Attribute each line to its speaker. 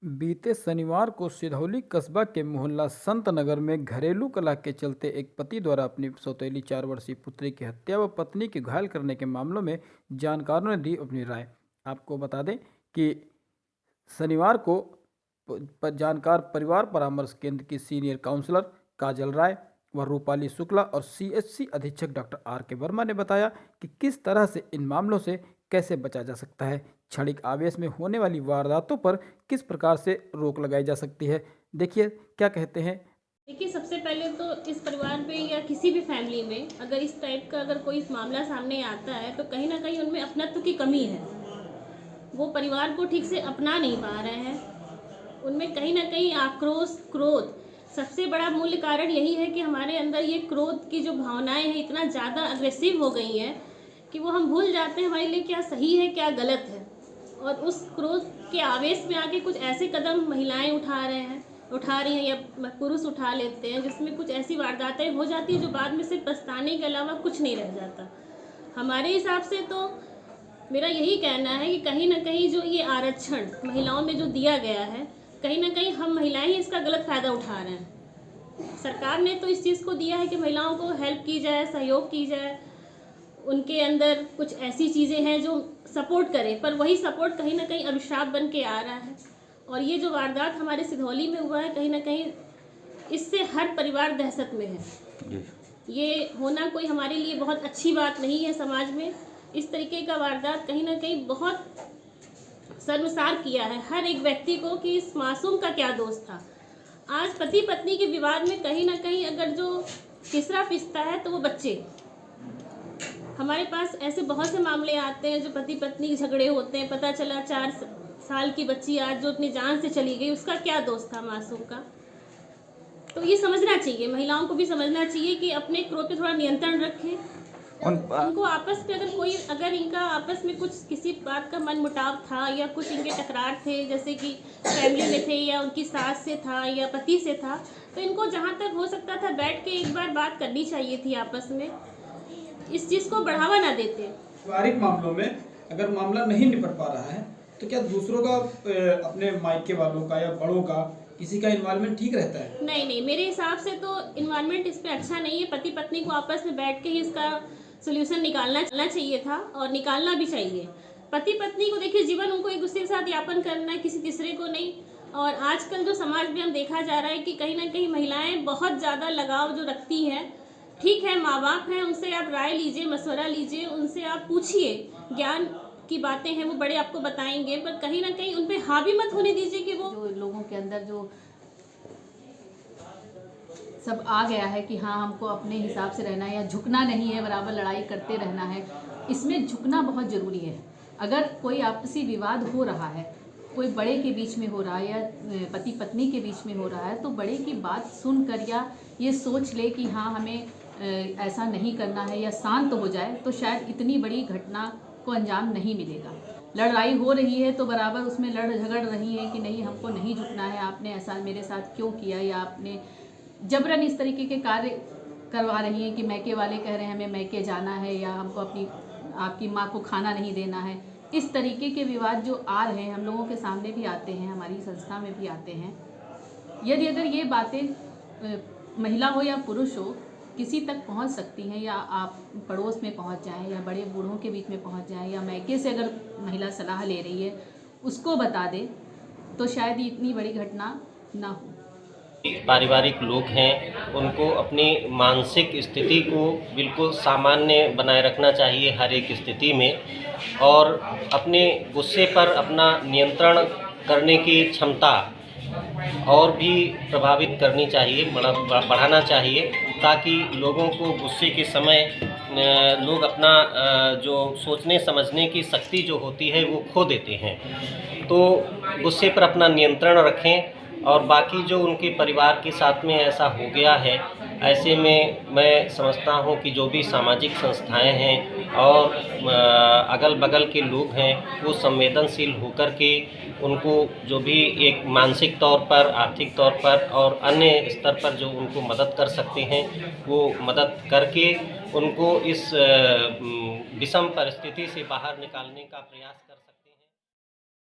Speaker 1: बीते शनिवार को सिधौली कस्बा के मोहल्ला संत नगर में घरेलू कलह के चलते एक पति द्वारा अपनी सौतेली 4 वर्षीय पुत्री की हत्या व पत्नी की घायल करने के मामलों में जानकारों ने दी अपनी राय। आपको बता दें कि शनिवार को जानकार परिवार परामर्श केंद्र की सीनियर काउंसलर काजल राय व रूपाली शुक्ला और सीएचसी अधीक्षक डॉक्टर आर के वर्मा ने बताया कि किस तरह से इन मामलों से कैसे बचा जा सकता है, क्षणिक आवेश में होने वाली वारदातों पर किस प्रकार से रोक लगाई जा सकती है। देखिए क्या कहते हैं।
Speaker 2: देखिए, सबसे पहले तो इस परिवार पे या किसी भी फैमिली में अगर इस टाइप का अगर कोई मामला सामने आता है तो कहीं ना कहीं उनमें अपनत्व की कमी है। वो परिवार को ठीक से अपना नहीं पा रहे हैं। उनमें कहीं ना कहीं आक्रोश, क्रोध, सबसे बड़ा मूल कारण यही है कि हमारे अंदर ये क्रोध की जो भावनाएं हैं इतना ज़्यादा अग्रेसिव हो गई हैं कि वो हम भूल जाते हैं हमारे लिए क्या सही है क्या गलत है। और उस क्रोध के आवेश में आके कुछ ऐसे कदम महिलाएं उठा रही हैं या पुरुष उठा लेते हैं जिसमें कुछ ऐसी वारदातें हो जाती हैं जो बाद में सिर्फ पछताने के अलावा कुछ नहीं रह जाता। हमारे हिसाब से तो मेरा यही कहना है कि कहीं ना कहीं जो ये आरक्षण महिलाओं में जो दिया गया है, कहीं ना कहीं हम महिलाएं ही इसका गलत फ़ायदा उठा रहे हैं। सरकार ने तो इस चीज़ को दिया है कि महिलाओं को हेल्प की जाए, सहयोग की जाए, उनके अंदर कुछ ऐसी चीज़ें हैं जो सपोर्ट करें, पर वही सपोर्ट कहीं ना कहीं अभिशाप बन के आ रहा है। और ये जो वारदात हमारे सिधौली में हुआ है, कहीं ना कहीं इससे हर परिवार दहशत में है। ये होना कोई हमारे लिए बहुत अच्छी बात नहीं है। समाज में इस तरीके का वारदात कहीं ना कहीं बहुत शर्मसार किया है हर एक व्यक्ति को कि इस मासूम का क्या दोष था। आज पति पत्नी के विवाद में कहीं ना कहीं अगर जो तीसरा पिसता है तो वो बच्चे। हमारे पास ऐसे बहुत से मामले आते हैं जो पति पत्नी के झगड़े होते हैं, पता चला 4 साल की बच्ची आज जो अपनी जान से चली गई, उसका क्या दोष था मासूम का। तो ये समझना चाहिए, महिलाओं को भी समझना चाहिए कि अपने क्रोध पे थोड़ा नियंत्रण रखें। उनको आपस में अगर इनका आपस में कुछ किसी बात का मन मुटाव था या कुछ इनके टकरार थे, जैसे कि फैमिली में थे या उनकी सास से था या पति से था, तो इनको जहाँ तक हो सकता था बैठ के एक बार बात करनी चाहिए थी आपस में। इस चीज़ को बढ़ावा ना देते।
Speaker 3: पारिवारिक मामलों में अगर मामला नहीं निपट पा रहा है तो क्या दूसरों का, अपने मायके वालों का या बड़ों का, किसी का इन्वॉल्वमेंट ठीक रहता है?
Speaker 2: नहीं, मेरे हिसाब से तो इन्वॉल्वमेंट इस पे अच्छा नहीं है। पति पत्नी को आपस में बैठ के ही इसका सोल्यूशन निकालना चाहिए था और निकालना भी चाहिए। पति पत्नी को देखिए, जीवन उनको एक दूसरे के साथ यापन करना है, किसी तीसरे को नहीं। और आजकल जो समाज में हम देखा जा रहा है कि कहीं ना कहीं महिलाएं बहुत ज़्यादा लगाव जो रखती हैं। ठीक है, माँ बाप हैं, उनसे आप राय लीजिए, मशवरा लीजिए, उनसे आप पूछिए, ज्ञान की बातें हैं वो बड़े आपको बताएंगे, पर कहीं ना कहीं उन पे हावी मत होने दीजिए कि वो
Speaker 4: जो लोगों के अंदर जो सब आ गया है कि हाँ हमको अपने हिसाब से रहना है या झुकना नहीं है, बराबर लड़ाई करते रहना है। इसमें झुकना बहुत ज़रूरी है। अगर कोई आपसी विवाद हो रहा है, कोई बड़े के बीच में हो रहा है या पति पत्नी के बीच में हो रहा है, तो बड़े की बात सुनकर या ये सोच ले कि हाँ हमें ऐसा नहीं करना है या शांत हो जाए, तो शायद इतनी बड़ी घटना को अंजाम नहीं मिलेगा। लड़ाई हो रही है तो बराबर उसमें लड़ झगड़ रही है कि नहीं हमको नहीं झुकना है, आपने ऐसा मेरे साथ क्यों किया, या आपने जबरन इस तरीके के कार्य करवा रही हैं कि मैके वाले कह रहे हैं हमें मैके जाना है या हमको आपकी माँ को खाना नहीं देना है। इस तरीके के विवाद जो आ रहे हैं हम लोगों के सामने भी आते हैं, हमारी संस्था में भी आते हैं। यदि अगर ये बातें महिला हो या पुरुष हो किसी तक पहुंच सकती हैं, या आप पड़ोस में पहुंच जाएं या बड़े बूढ़ों के बीच में पहुंच जाएं या मैके से अगर महिला सलाह ले रही है उसको बता दे, तो शायद इतनी बड़ी घटना ना हो।
Speaker 5: पारिवारिक लोग हैं उनको अपनी मानसिक स्थिति को बिल्कुल सामान्य बनाए रखना चाहिए हर एक स्थिति में, और अपने गुस्से पर अपना नियंत्रण करने की क्षमता और भी प्रभावित करनी चाहिए, बढ़ाना चाहिए, ताकि लोगों को गुस्से के समय लोग अपना जो सोचने समझने की शक्ति जो होती है वो खो देते हैं। तो गुस्से पर अपना नियंत्रण रखें। और बाकी जो उनके परिवार के साथ में ऐसा हो गया है, ऐसे में मैं समझता हूँ कि जो भी सामाजिक संस्थाएं हैं और अगल बगल के लोग हैं वो संवेदनशील होकर के उनको जो भी एक मानसिक तौर पर, आर्थिक तौर पर और अन्य स्तर पर जो उनको मदद कर सकते हैं वो मदद करके उनको इस विषम परिस्थिति से बाहर निकालने का प्रयास कर